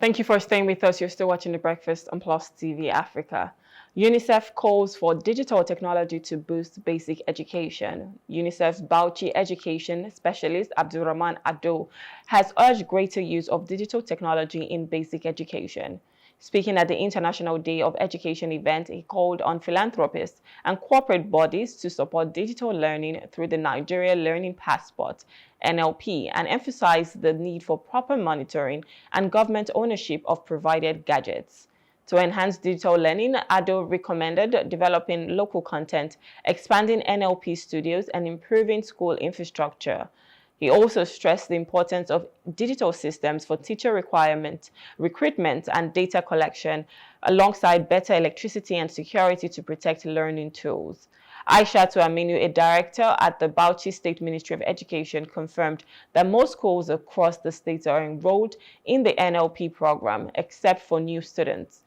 Thank you for staying with us. You're still watching The Breakfast on Plus TV Africa. UNICEF calls for digital technology to boost basic education. UNICEF's Bauchi education specialist, Abdulrahman Ado, has urged greater use of digital technology in basic education. Speaking at the International Day of Education event, he called on philanthropists and corporate bodies to support digital learning through the Nigeria Learning Passport, NLP, and emphasized the need for proper monitoring and government ownership of provided gadgets. To enhance digital learning, Ado recommended developing local content, expanding NLP studios, and improving school infrastructure. He also stressed the importance of digital systems for teacher recruitment, and data collection, alongside better electricity and security to protect learning tools. Aishatu Aminu, a director at the Bauchi State Ministry of Education, confirmed that most schools across the state are enrolled in the NLP program, except for new students.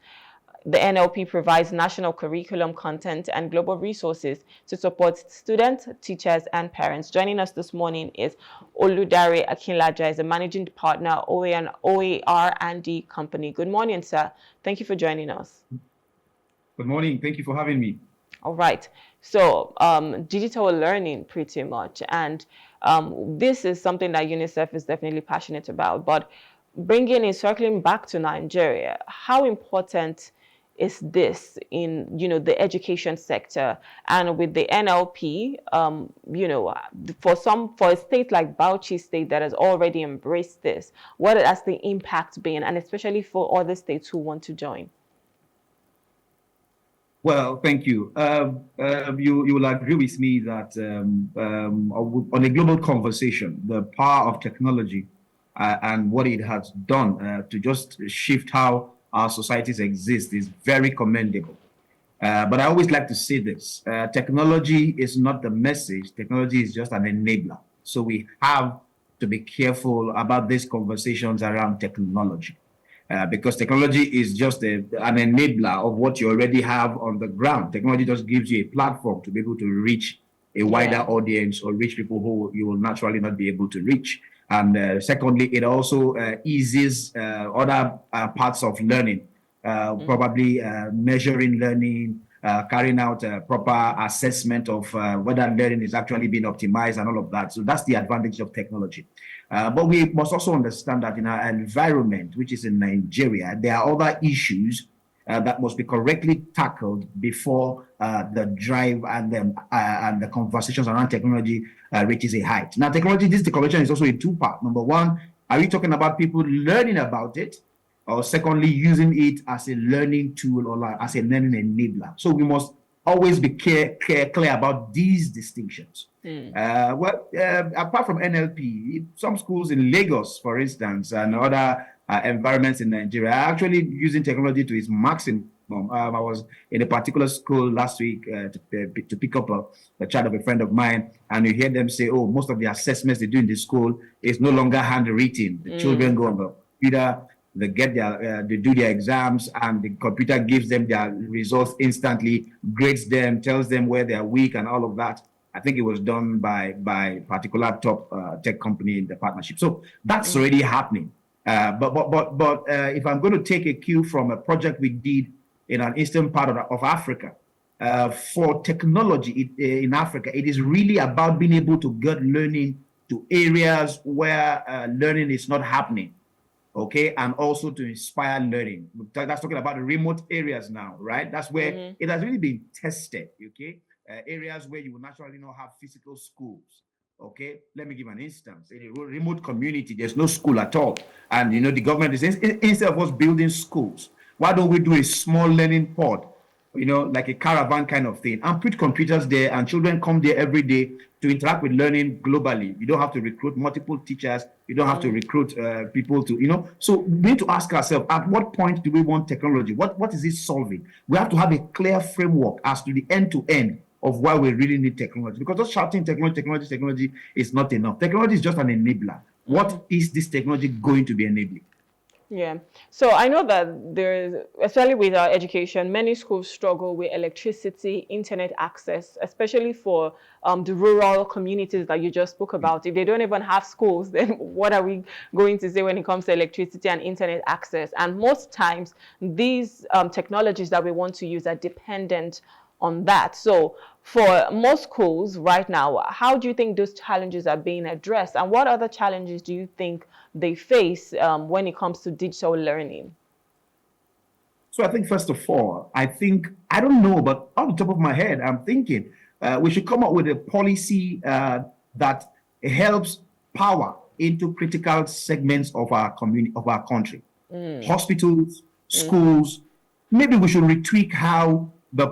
The NLP provides national curriculum content and global resources to support students, teachers, and parents. Joining us this morning is Oludare Akinlaja, is a managing partner, OAR&D Company. Good morning, sir. Thank you for joining us. Good morning. Thank you for having me. All right. So digital learning pretty much. And this is something that UNICEF is definitely passionate about. But circling back to Nigeria, how important is this in, the education sector? And with the NLP, for a state like Bauchi State that has already embraced this, what has the impact been? And especially for other states who want to join? Well, thank you. You will agree with me that on a global conversation, the power of technology and what it has done to just shift how our societies exist is very commendable. But I always like to say this, technology is not the message, technology is just an enabler. So we have to be careful about these conversations around technology. Because technology is just an enabler of what you already have on the ground. Technology just gives you a platform to be able to reach a wider audience or reach people who you will naturally not be able to reach. And secondly, it also eases other parts of learning, probably measuring learning, carrying out a proper assessment of whether learning is actually being optimized and all of that. So that's the advantage of technology. But we must also understand that in our environment, which is in Nigeria, there are other issues that must be correctly tackled before the drive and the conversations around technology reaches a height. Now, this conversation is also in two parts. Number one, are we talking about people learning about it? Or secondly, using it as a learning tool or as a learning enabler. So we must always be clear about these distinctions. Apart from NLP, some schools in Lagos, for instance, and other environments in Nigeria are actually using technology to its maximum. I was in a particular school last week to pick up a child of a friend of mine, and you hear them say, oh, most of the assessments they do in the school is no longer handwritten. The children go on the computer, they do their exams, and the computer gives them their results instantly, grades them, tells them where they are weak and all of that. I think it was done by particular top tech company in the partnership. So that's already happening. But if I'm going to take a cue from a project we did in an eastern part of Africa, for technology in Africa, it is really about being able to get learning to areas where learning is not happening. Okay, and also to inspire learning. That's talking about the remote areas now, right? That's where it has really been tested, okay? Areas where you will naturally not have physical schools, okay? Let me give an instance. In a remote community, there's no school at all. And, the government is, instead of us building schools, why don't we do a small learning pod, like a caravan kind of thing, and put computers there, and children come there every day to interact with learning globally. You don't have to recruit multiple teachers. You don't have to recruit people to, So we need to ask ourselves, at what point do we want technology? What is it solving? We have to have a clear framework as to the end-to-end of why we really need technology. Because just shouting technology is not enough. Technology is just an enabler. What is this technology going to be enabling? Yeah. So I know that there is, especially with our education, many schools struggle with electricity, internet access, especially for the rural communities that you just spoke about. If they don't even have schools, then what are we going to say when it comes to electricity and internet access? And most times, these technologies that we want to use are dependent on that. So for most schools right now, how do you think those challenges are being addressed? And what other challenges do you think they face when it comes to digital learning? So I think first of all, I don't know, but off the top of my head, I'm thinking we should come up with a policy that helps power into critical segments of our community, of our country, hospitals, schools. Maybe we should retweak how the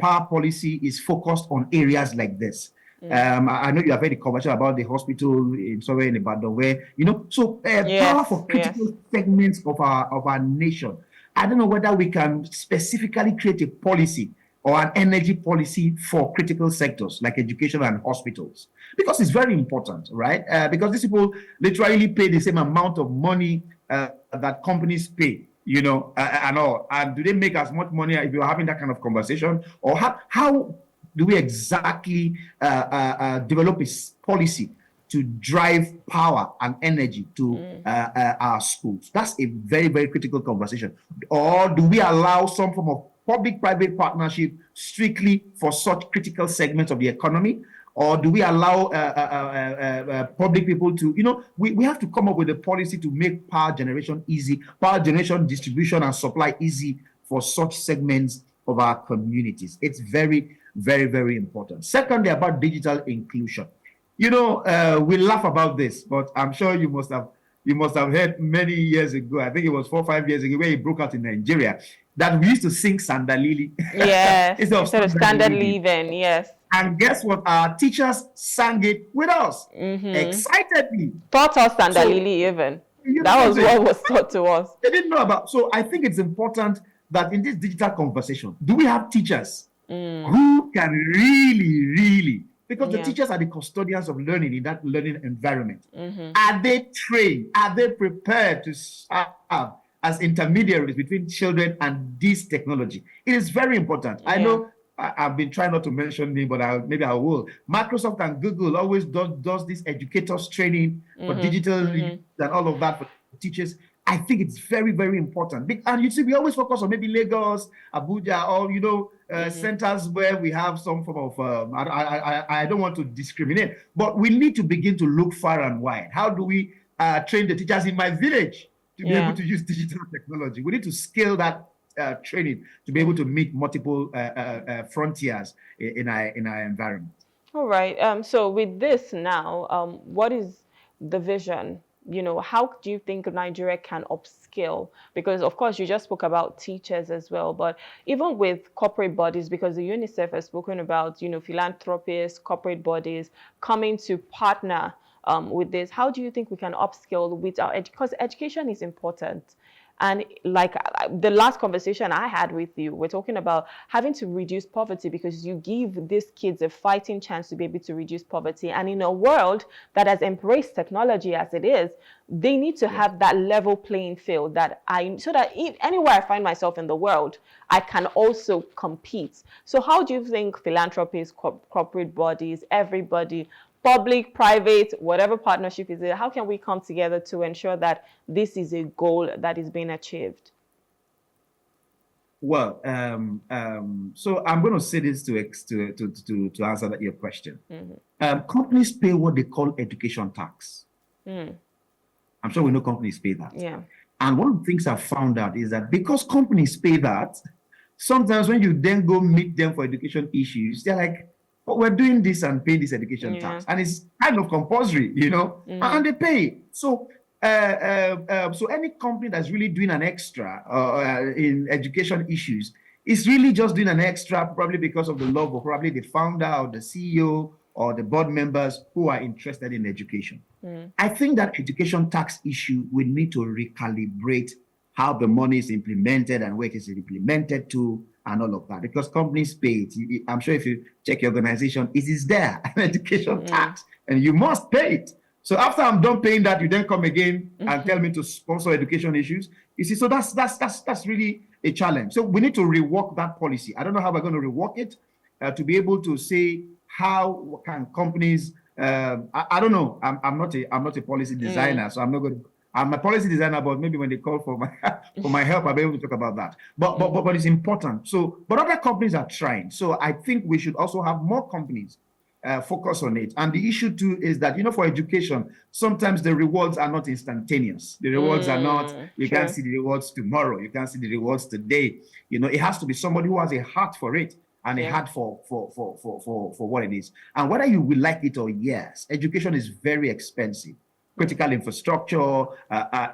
power policy is focused on areas like this. I know you have heard the conversation about the hospital in somewhere in Ibadan, where so power Yes, for yes. critical segments of our nation. I don't know whether we can specifically create a policy or an energy policy for critical sectors like education and hospitals, because it's very important, right? Because these people literally pay the same amount of money that companies pay, and all. And do they make as much money if you're having that kind of conversation? Or how do we exactly develop a policy to drive power and energy to our schools? That's a very, very critical conversation. Or do we allow some form of public-private partnership strictly for such critical segments of the economy? Or do we allow public people to, we have to come up with a policy to make power generation easy, power generation, distribution, and supply easy for such segments of our communities. It's very, very, very important. Secondly, about digital inclusion. We laugh about this, but I'm sure you must have heard many years ago. I think it was 4 or 5 years ago, where it broke out in Nigeria, that we used to sing Sandalili Yes, instead of standard Standard Living. living, yes. And guess what? Our teachers sang it with us excitedly. Taught us So Sandalili even. you know That what I'm was saying? what was taught to us. They didn't know about. So I think it's important that in this digital conversation, do we have teachers who can really, really, because the teachers are the custodians of learning in that learning environment. Are they trained? Are they prepared to serve as intermediaries between children and this technology? It is very important. I know I've been trying not to mention me, but maybe I will. Microsoft and Google always does this educators training for digital and all of that for teachers. I think it's very, very important. And you see, we always focus on maybe Lagos, Abuja, or centers where we have some form of. I don't want to discriminate, but we need to begin to look far and wide. How do we train the teachers in my village to be able to use digital technology? We need to scale that training to be able to meet multiple frontiers in our environment. All right. So with this now, what is the vision? How do you think Nigeria can upskill? Because of course you just spoke about teachers as well, but even with corporate bodies, because the UNICEF has spoken about, philanthropists, corporate bodies coming to partner with this. How do you think we can upskill with because education is important? And like the last conversation I had with you, we're talking about having to reduce poverty, because you give these kids a fighting chance to be able to reduce poverty. And in a world that has embraced technology as it is, they need to have that level playing field so that anywhere I find myself in the world, I can also compete. So how do you think philanthropists, corporate bodies, everybody, public, private, whatever partnership is it, how can we come together to ensure that this is a goal that is being achieved? Well, so I'm going to say this to answer your question. Companies pay what they call education tax. I'm sure we know companies pay that. Yeah. And one of the things I've found out is that because companies pay that, sometimes when you then go meet them for education issues, they're like, but we're doing this and paying this education tax, and it's kind of compulsory, and they pay. So, so any company that's really doing an extra in education issues is really just doing an extra, probably because of the love of probably the founder or the CEO or the board members who are interested in education. I think that education tax issue, we need to recalibrate how the money is implemented and where it is implemented to, and all of that, because companies pay it. I'm sure if you check your organization, it is there, an education tax, and you must pay it. So after I'm done paying that, you then come again and tell me to sponsor education issues. You see, so that's really a challenge. So we need to rework that policy. I don't know how we're going to rework it to be able to say how can companies. I don't know. I'm not a policy designer, so I'm not going to. I'm a policy designer, but maybe when they call for my for my help, I'll be able to talk about that. But it's important. So, but other companies are trying. So I think we should also have more companies focus on it. And the issue too is that, for education, sometimes the rewards are not instantaneous. The rewards are not, you can't see the rewards tomorrow. You can't see the rewards today. It has to be somebody who has a heart for it and a heart for what it is. And whether you will like it or yes, education is very expensive. Critical infrastructure,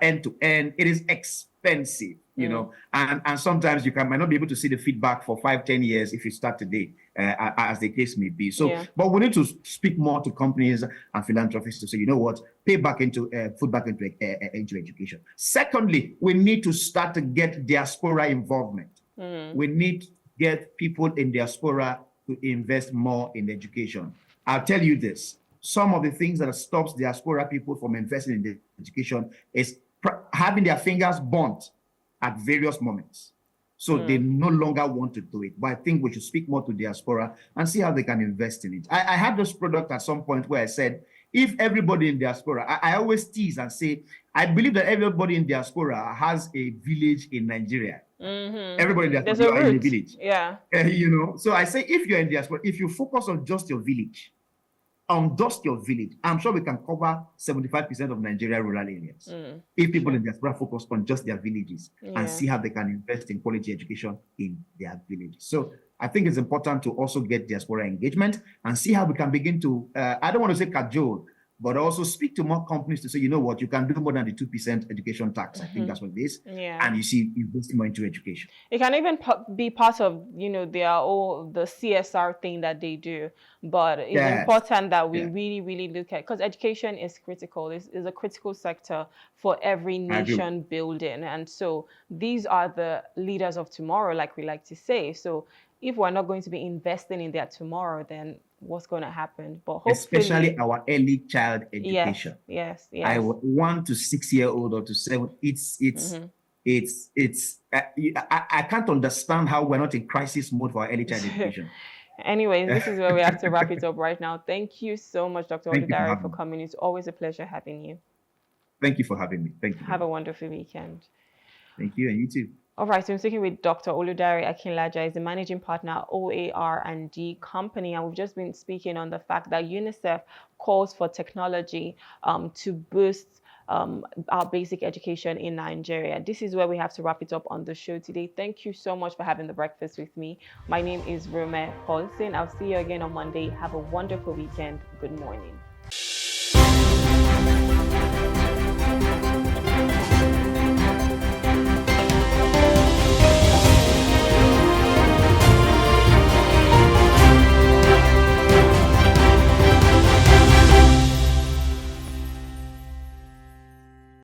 end to end, it is expensive, and sometimes you might not be able to see the feedback for 5-10 years if you start today, as the case may be. So, but we need to speak more to companies and philanthropists to say, you know what, put back into education. Secondly, we need to start to get diaspora involvement. We need to get people in diaspora to invest more in education. I'll tell you this. Some of the things that stops diaspora people from investing in the education is having their fingers burnt at various moments. So they no longer want to do it. But I think we should speak more to diaspora and see how they can invest in it. I had this product at some point where I said, if everybody in diaspora, I always tease and say, I believe that everybody in diaspora has a village in Nigeria. Everybody in diaspora is in a village. Yeah. So I say, if you're in diaspora, if you focus on just your village, just your village, I'm sure we can cover 75% of Nigeria rural areas. If people in diaspora focus on just their villages and see how they can invest in quality education in their villages. So I think it's important to also get diaspora engagement and see how we can begin to, I don't want to say cajole, but also speak to more companies to say, you know what, you can do more than the 2% education tax. I think that's what it is. And you see, invest more into education. It can even be part of, the CSR thing that they do. But it's important that we really, really look at, because education is critical. It's a critical sector for every nation building. And so these are the leaders of tomorrow, like we like to say. So if we're not going to be investing in their tomorrow, then what's going to happen? But hopefully, especially our early child education. Yes. I 1 to 6 year old or to 7. I can't understand how we're not in crisis mode for our early child education. Anyways, this is where we have to wrap it up right now. Thank you so much, Dr. Oludare, for coming. It's always a pleasure having you. Thank you for having me. Thank you. Have a wonderful weekend. Thank you, and you too. All right, so I'm speaking with Dr. Oludare Akinlaja. He's the managing partner at OAR&D Company, and we've just been speaking on the fact that UNICEF calls for technology to boost our basic education in Nigeria. This is where we have to wrap it up on the show today. Thank you so much for having the breakfast with me. My name is Rume Paulson. I'll see you again on Monday. Have a wonderful weekend. Good morning.